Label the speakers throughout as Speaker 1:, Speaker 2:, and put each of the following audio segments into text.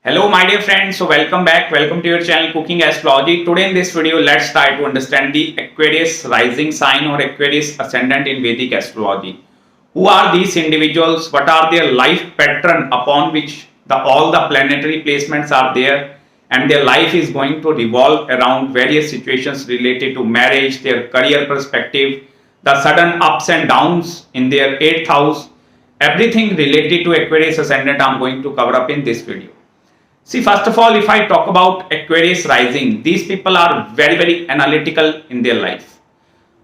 Speaker 1: Hello my dear friends, so welcome back, welcome to your channel Cooking Astrology. Today in this video, let's try to understand the Aquarius Rising sign or Aquarius Ascendant in Vedic Astrology. Who are these individuals? What are their life pattern upon which all the planetary placements are there, and their life is going to revolve around various situations related to marriage, their career perspective, the sudden ups and downs in their 8th house. Everything related to Aquarius Ascendant I am going to cover up in this video. See, first of all, if I talk about Aquarius Rising, these people are very analytical in their life,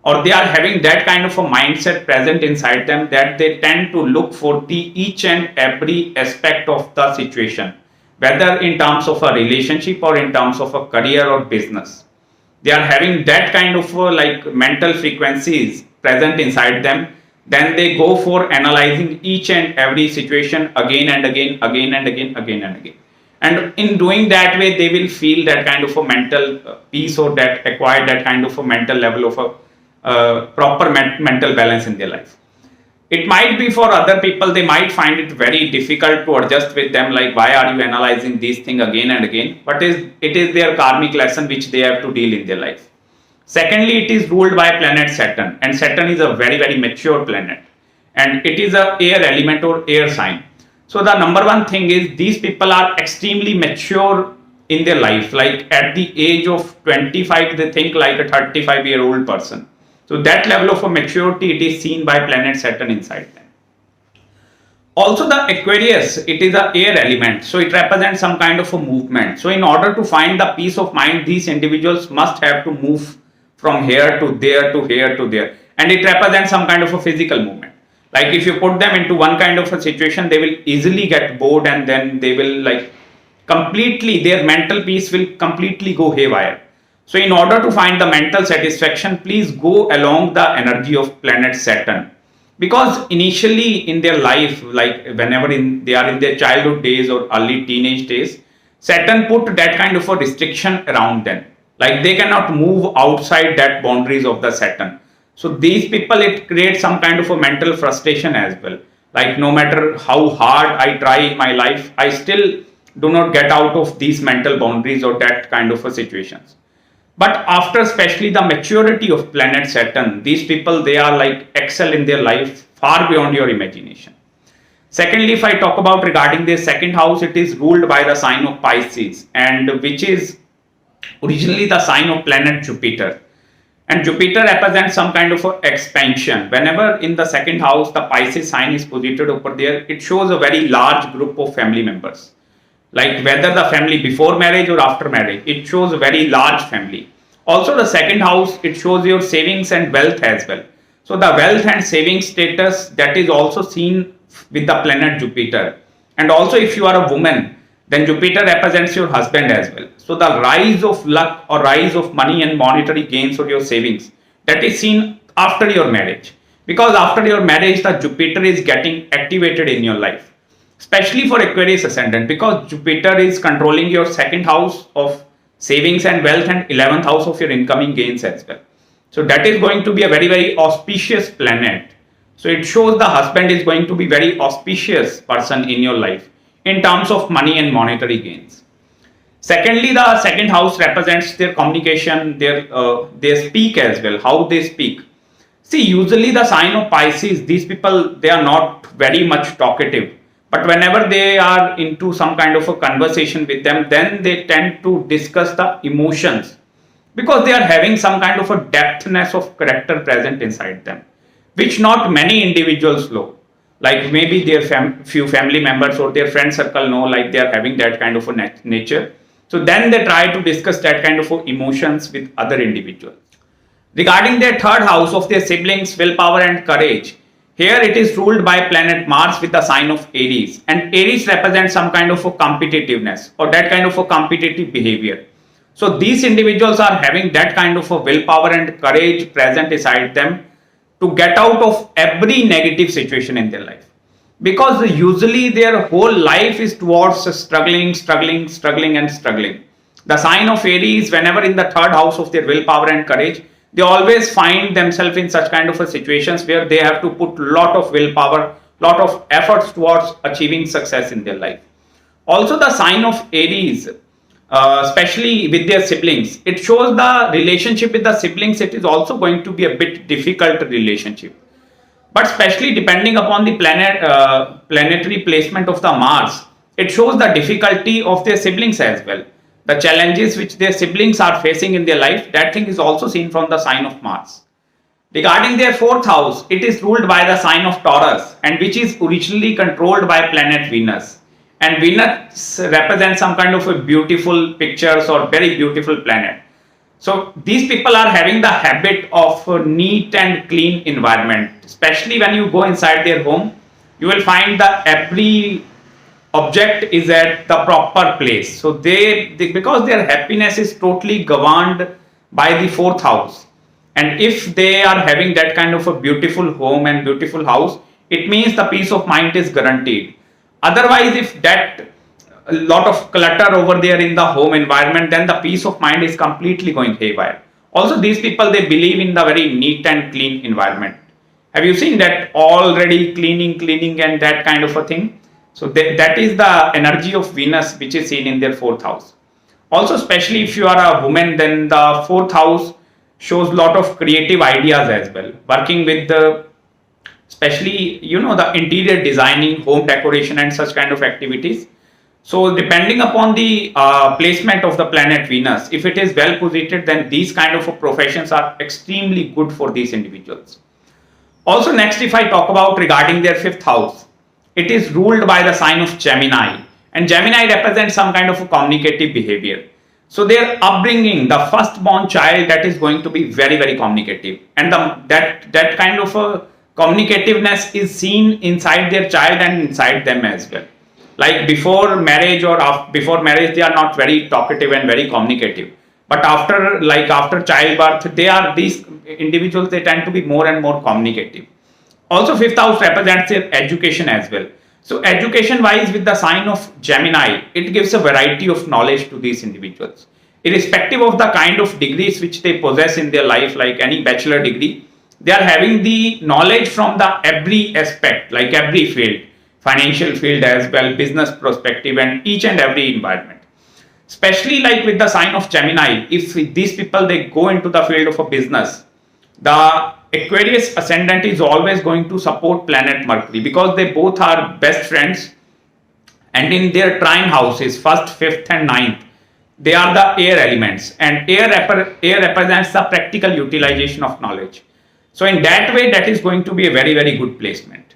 Speaker 1: or they are having that kind of a mindset present inside them that they tend to look for the each and every aspect of the situation, whether in terms of a relationship or in terms of a career or business. They are having that kind of mental frequencies present inside them. Then they go for analyzing each and every situation again and again. And in doing that way, they will feel that kind of a mental peace, or that acquire that kind of a mental level of a proper mental balance in their life. It might be for other people, they might find it very difficult to adjust with them, like why are you analyzing these things again and again? But it is their karmic lesson which they have to deal in their life. Secondly, it is ruled by planet Saturn, and Saturn is a very mature planet, and it is a air element or air sign. So the number one thing is these people are extremely mature in their life. Like at the age of 25, they think like a 35-year-old person. So that level of a maturity, it is seen by planet Saturn inside them. Also the Aquarius, it is an air element. So it represents some kind of a movement. So in order to find the peace of mind, these individuals must have to move from here to there to here to there. And it represents some kind of a physical movement. Like if you put them into one kind of a situation, they will easily get bored, and then they will their mental peace will completely go haywire. So in order to find the mental satisfaction, please go along the energy of planet Saturn. Because initially in their life, like whenever they are in their childhood days or early teenage days, Saturn put that kind of a restriction around them. Like they cannot move outside that boundaries of the Saturn. So these people, it creates some kind of a mental frustration as well. Like no matter how hard I try in my life, I still do not get out of these mental boundaries or that kind of a situations. But after especially the maturity of planet Saturn, these people, they are like excel in their life far beyond your imagination. Secondly, if I talk about regarding the second house, it is ruled by the sign of Pisces, and which is originally the sign of planet Jupiter. And Jupiter represents some kind of expansion. Whenever in the second house the Pisces sign is posited over there, it shows a very large group of family members. Like whether the family before marriage or after marriage, it shows a very large family. Also the second house, it shows your savings and wealth as well. So the wealth and savings status, that is also seen with the planet Jupiter. And also if you are a woman, then Jupiter represents your husband as well. So the rise of luck or rise of money and monetary gains or your savings, that is seen after your marriage. Because after your marriage, the Jupiter is getting activated in your life. Especially for Aquarius Ascendant, because Jupiter is controlling your second house of savings and wealth and 11th house of your incoming gains as well. So that is going to be a very auspicious planet. So it shows the husband is going to be very auspicious person in your life in terms of money and monetary gains. Secondly, the second house represents their communication, they speak as well, how they speak. See, usually the sign of Pisces, these people, they are not very much talkative. But whenever they are into some kind of a conversation with them, then they tend to discuss the emotions. Because they are having some kind of a depthness of character present inside them, which not many individuals know. Like maybe their few family members or their friend circle know, like they are having that kind of a nature. So then they try to discuss that kind of emotions with other individuals. Regarding their third house of their siblings, willpower and courage, here it is ruled by planet Mars with the sign of Aries. And Aries represents some kind of a competitiveness or that kind of a competitive behavior. So these individuals are having that kind of a willpower and courage present inside them to get out of every negative situation in their life, because usually their whole life is towards struggling. The sign of Aries, whenever in the third house of their willpower and courage, they always find themselves in such kind of a situations where they have to put lot of willpower, lot of efforts towards achieving success in their life. Also, the sign of Aries, especially with their siblings, it shows the relationship with the siblings. It is also going to be a bit difficult relationship, but especially depending upon the planetary placement of the Mars, it shows the difficulty of their siblings as well. The challenges which their siblings are facing in their life, that thing is also seen from the sign of Mars. Regarding their fourth house, it is ruled by the sign of Taurus, and which is originally controlled by planet Venus. And Venus represents some kind of a beautiful pictures or very beautiful planet. So these people are having the habit of a neat and clean environment. Especially when you go inside their home, you will find that every object is at the proper place. So because their happiness is totally governed by the fourth house. And if they are having that kind of a beautiful home and beautiful house, it means the peace of mind is guaranteed. Otherwise, if that a lot of clutter over there in the home environment, then the peace of mind is completely going haywire. Also, these people, they believe in the very neat and clean environment. Have you seen that already cleaning and that kind of a thing? So that is the energy of Venus which is seen in their fourth house. Also, especially if you are a woman, then the fourth house shows a lot of creative ideas as well. Working with the, especially, the interior designing, home decoration and such kind of activities. So depending upon the placement of the planet Venus, if it is well positioned, then these kind of professions are extremely good for these individuals. Also, next, if I talk about regarding their fifth house, it is ruled by the sign of Gemini, and Gemini represents some kind of a communicative behavior. So their upbringing, the firstborn child, that is going to be very, very communicative, and that kind of a communicativeness is seen inside their child and inside them as well. Like before marriage or before marriage, they are not very talkative and very communicative. But after childbirth, these individuals, they tend to be more and more communicative. Also, fifth house represents their education as well. So education wise, with the sign of Gemini, it gives a variety of knowledge to these individuals. Irrespective of the kind of degrees which they possess in their life, like any bachelor degree, they are having the knowledge from the every aspect, like every field, financial field as well, business perspective, and each and every environment. Especially like with the sign of Gemini, if these people, they go into the field of a business, the Aquarius Ascendant is always going to support planet Mercury, because they both are best friends, and in their trine houses, first, fifth and ninth, they are the air elements, and air represents the practical utilization of knowledge. So in that way, that is going to be a very, very good placement.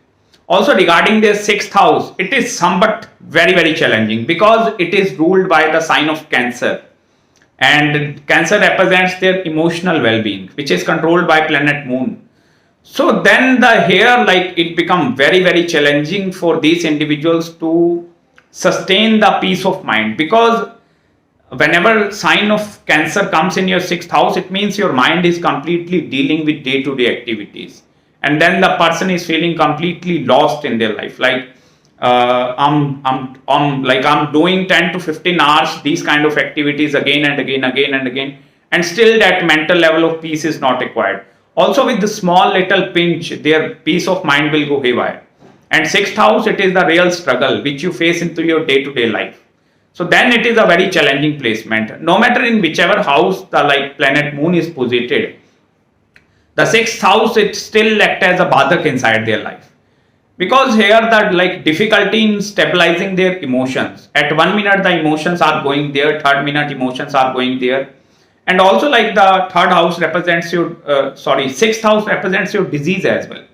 Speaker 1: Also, regarding their sixth house, it is somewhat very, very challenging, because it is ruled by the sign of Cancer, and Cancer represents their emotional well-being, which is controlled by planet Moon. So then it becomes very, very challenging for these individuals to sustain the peace of mind, because whenever sign of Cancer comes in your sixth house, it means your mind is completely dealing with day-to-day activities, and then the person is feeling completely lost in their life. Like I'm doing 10 to 15 hours these kind of activities again and again, and still that mental level of peace is not acquired. Also, with the small little pinch, their peace of mind will go haywire. And sixth house, it is the real struggle which you face into your day-to-day life. So then it is a very challenging placement. No matter in whichever house the planet Moon is posited, the sixth house, it still acts as a badak inside their life. Because here the difficulty in stabilizing their emotions. At 1 minute the emotions are going there, third minute emotions are going there. And also the third house represents your, sixth house represents your disease as well.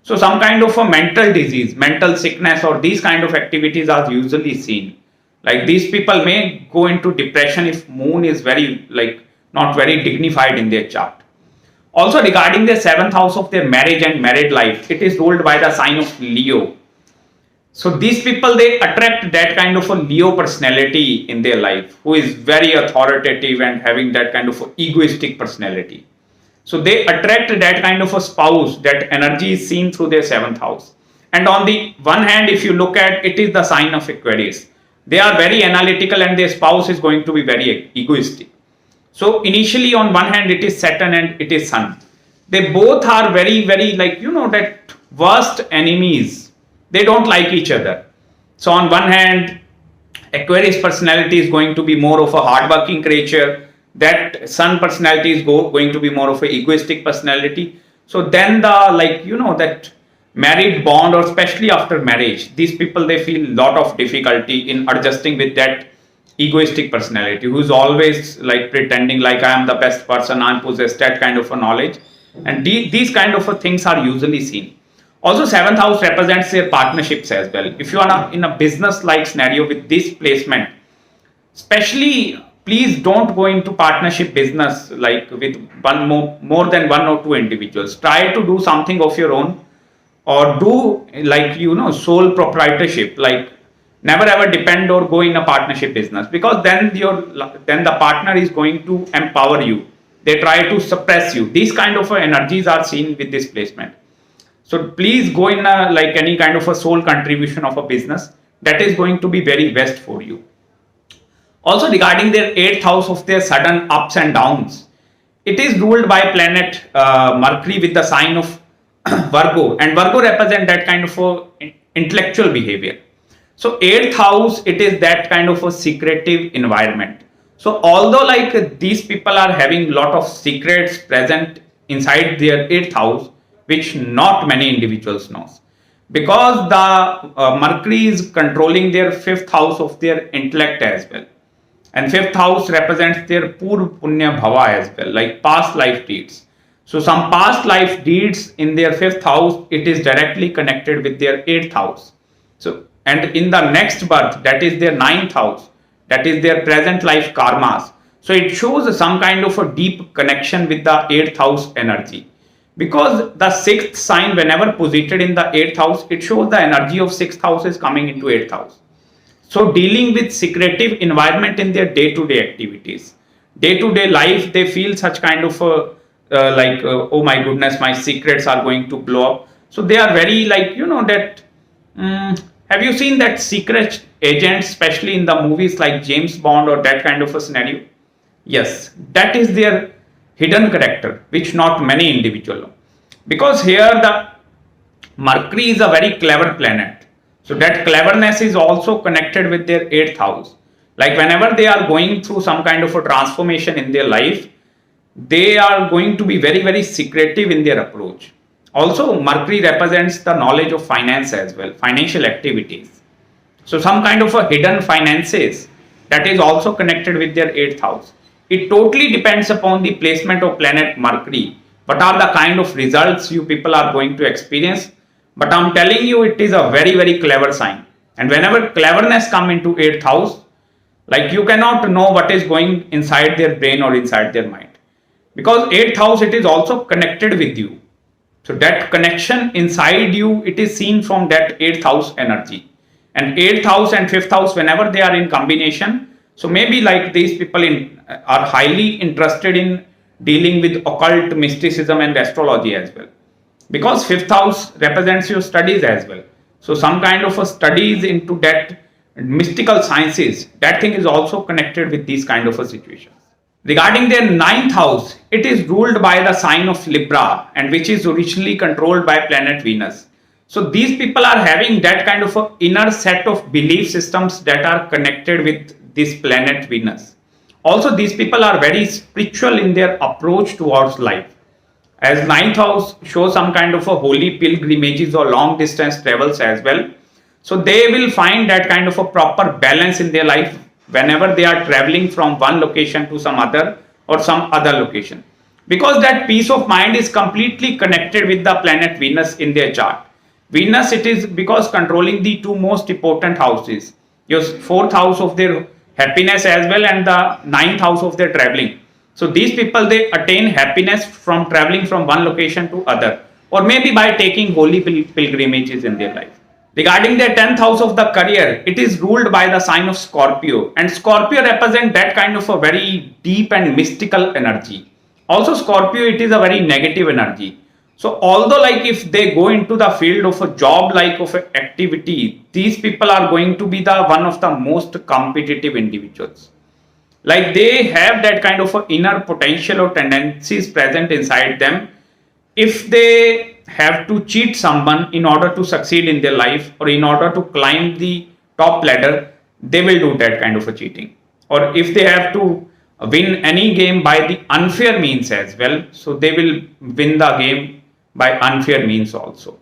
Speaker 1: So some kind of a mental disease, mental sickness, or these kind of activities are usually seen. Like these people may go into depression if Moon is very not very dignified in their chart. Also, regarding the seventh house of their marriage and married life, it is ruled by the sign of Leo. So these people, they attract that kind of a Leo personality in their life, who is very authoritative and having that kind of egoistic personality. So they attract that kind of a spouse. That energy is seen through their seventh house. And on the one hand, if you look at it, is the sign of Aquarius. They are very analytical, and their spouse is going to be very egoistic. So initially, on one hand, it is Saturn and it is Sun. They both are very, very that worst enemies. They don't like each other. So on one hand, Aquarius personality is going to be more of a hardworking creature. That Sun personality is going to be more of a egoistic personality. So then the, like, that married bond, or especially after marriage, these people, they feel lot of difficulty in adjusting with that egoistic personality, who's always like pretending like I am the best person, I'm possessed that kind of a knowledge, and these kind of things are usually seen. Also, seventh house represents their partnerships as well. If you are in a business like scenario with this placement, especially, please don't go into partnership business like with more than one or two individuals. Try to do something of your own, or do, like, sole proprietorship. Like, never ever depend or go in a partnership business, because then the partner is going to empower you. They try to suppress you. These kind of energies are seen with this placement. So please go in a, like, any kind of a sole contribution of a business. That is going to be very best for you. Also, regarding their 8th house of their sudden ups and downs, it is ruled by planet Mercury with the sign of Virgo, and Virgo represent that kind of a intellectual behavior. So 8th house, it is that kind of a secretive environment. So although, like, these people are having lot of secrets present inside their 8th house, which not many individuals knows, because the Mercury is controlling their 5th house of their intellect as well, and 5th house represents their Purva Punya Bhava as well, like past life deeds. So some past life deeds in their 5th house, it is directly connected with their 8th house. So, and in the next birth, that is their 9th house, that is their present life karmas. So it shows some kind of a deep connection with the 8th house energy, because the 6th sign, whenever posited in the 8th house, it shows the energy of 6th house is coming into 8th house. So dealing with secretive environment in their day-to-day activities, day-to-day life, they feel such kind of a oh my goodness, my secrets are going to blow up. So they are very, like, that have you seen that secret agent, especially in the movies like James Bond or that kind of a scenario? Yes, that is their hidden character, which not many individual know. Because here the Mercury is a very clever planet. So that cleverness is also connected with their 8th house. Like, whenever they are going through some kind of a transformation in their life, they are going to be very, very secretive in their approach. Also, Mercury represents the knowledge of finance as well, financial activities. So some kind of a hidden finances, that is also connected with their 8th house. It totally depends upon the placement of planet Mercury. What are the kind of results you people are going to experience? But I'm telling you, it is a very, very clever sign. And whenever cleverness come into 8th house, like, you cannot know what is going inside their brain or inside their mind. Because 8th house, it is also connected with you. So that connection inside you, it is seen from that 8th house energy. And 8th house and 5th house, whenever they are in combination, so maybe, like, these people are highly interested in dealing with occult mysticism and astrology as well. Because 5th house represents your studies as well. So some kind of a studies into that mystical sciences, that thing is also connected with these kind of a situations. Regarding their 9th house, it is ruled by the sign of Libra, and which is originally controlled by planet Venus. So these people are having that kind of a inner set of belief systems that are connected with this planet Venus. Also, these people are very spiritual in their approach towards life, as 9th house shows some kind of a holy pilgrimages or long distance travels as well. So they will find that kind of a proper balance in their life whenever they are traveling from one location to some other or some other location, because that peace of mind is completely connected with the planet Venus in their chart. Venus, it is because controlling the two most important houses, your 4th house of their happiness as well, and the 9th house of their traveling. So these people, they attain happiness from traveling from one location to other, or maybe by taking holy pilgrimages in their life. Regarding their 10th house of the career, it is ruled by the sign of Scorpio, and Scorpio represent that kind of a very deep and mystical energy. Also, Scorpio, it is a very negative energy. So although, like, if they go into the field of a job, like of a activity, these people are going to be the one of the most competitive individuals. Like, they have that kind of a inner potential or tendencies present inside them. If they have to cheat someone in order to succeed in their life, or in order to climb the top ladder, they will do that kind of a cheating. Or if they have to win any game by the unfair means as well, so they will win the game by unfair means also.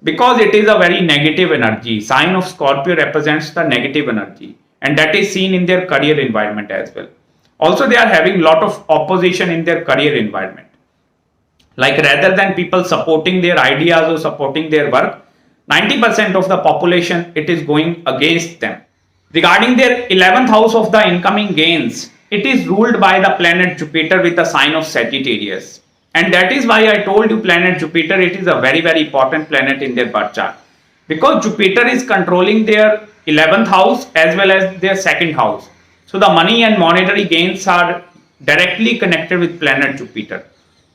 Speaker 1: Because it is a very negative energy. Sign of Scorpio represents the negative energy, and that is seen in their career environment as well. Also, they are having lot of opposition in their career environment. Like rather than people supporting their ideas or supporting their work, 90% of the population, it is going against them. Regarding their 11th house of the incoming gains, it is ruled by the planet Jupiter with the sign of Sagittarius. And that is why I told you planet Jupiter, it is a very, very important planet in their birth chart. Because Jupiter is controlling their 11th house as well as their second house. So the money and monetary gains are directly connected with planet Jupiter.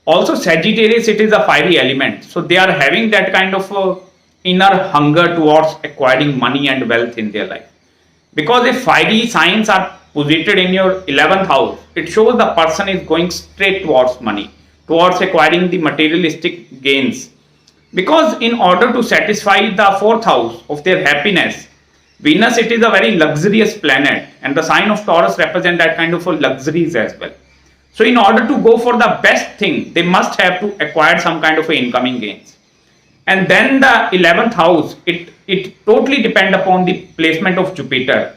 Speaker 1: Also Sagittarius, it is a fiery element. So they are having that kind of inner hunger towards acquiring money and wealth in their life. Because if fiery signs are posited in your 11th house, it shows the person is going straight towards money, towards acquiring the materialistic gains. Because in order to satisfy the 4th house of their happiness, Venus, it is a very luxurious planet, and the sign of Taurus represent that kind of luxuries as well. So in order to go for the best thing, they must have to acquire some kind of incoming gains. And then the 11th house, it totally depends upon the placement of Jupiter.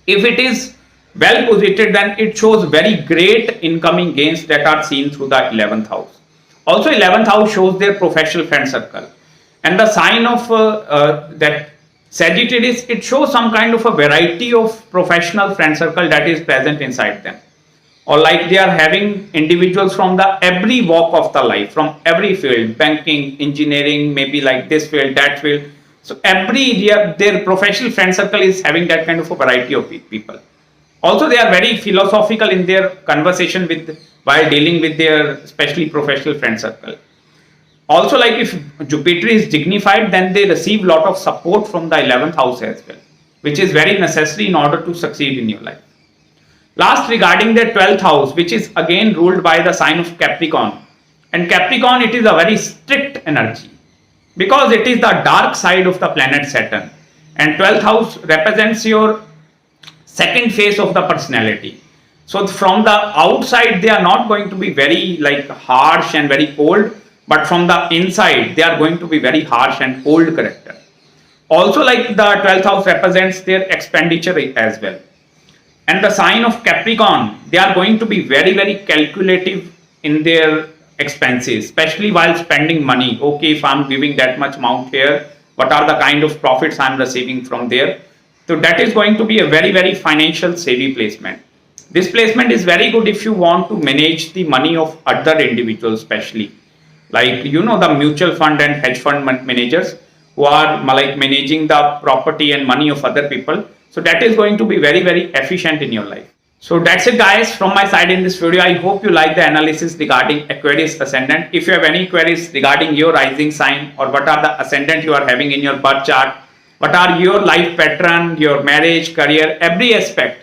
Speaker 1: If it is well posited, then it shows very great incoming gains that are seen through the 11th house. Also 11th house shows their professional friend circle. And the sign of that Sagittarius, it shows some kind of a variety of professional friend circle that is present inside them. Or like they are having individuals from the every walk of the life, from every field, banking, engineering, maybe like this field, that field. So their professional friend circle is having that kind of a variety of people. Also, they are very philosophical in their conversation while dealing with their especially professional friend circle. Also, like if Jupiter is dignified, then they receive lot of support from the 11th house as well, which is very necessary in order to succeed in your life. Last, regarding their 12th house, which is again ruled by the sign of Capricorn. And Capricorn, it is a very strict energy because it is the dark side of the planet Saturn. And 12th house represents your second phase of the personality. So from the outside, they are not going to be very like harsh and very cold, but from the inside, they are going to be very harsh and cold character. Also, like the 12th house represents their expenditure as well. And the sign of Capricorn, they are going to be very, very calculative in their expenses, especially while spending money. Okay, if I'm giving that much amount here, what are the kind of profits I'm receiving from there? So that is going to be a very, very financial savvy placement. This placement is very good if you want to manage the money of other individuals, especially like the mutual fund and hedge fund managers who are like managing the property and money of other people. So that is going to be very, very efficient in your life. So that's it guys from my side in this video. I hope you like the analysis regarding Aquarius Ascendant. If you have any queries regarding your rising sign or what are the ascendant you are having in your birth chart, what are your life pattern, your marriage, career, every aspect,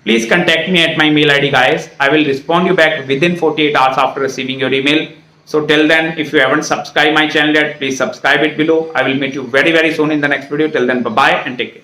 Speaker 1: please contact me at my mail ID guys. I will respond you back within 48 hours after receiving your email. So till then, if you haven't subscribed my channel yet, please subscribe it below. I will meet you very, very soon in the next video. Till then, bye-bye and take care.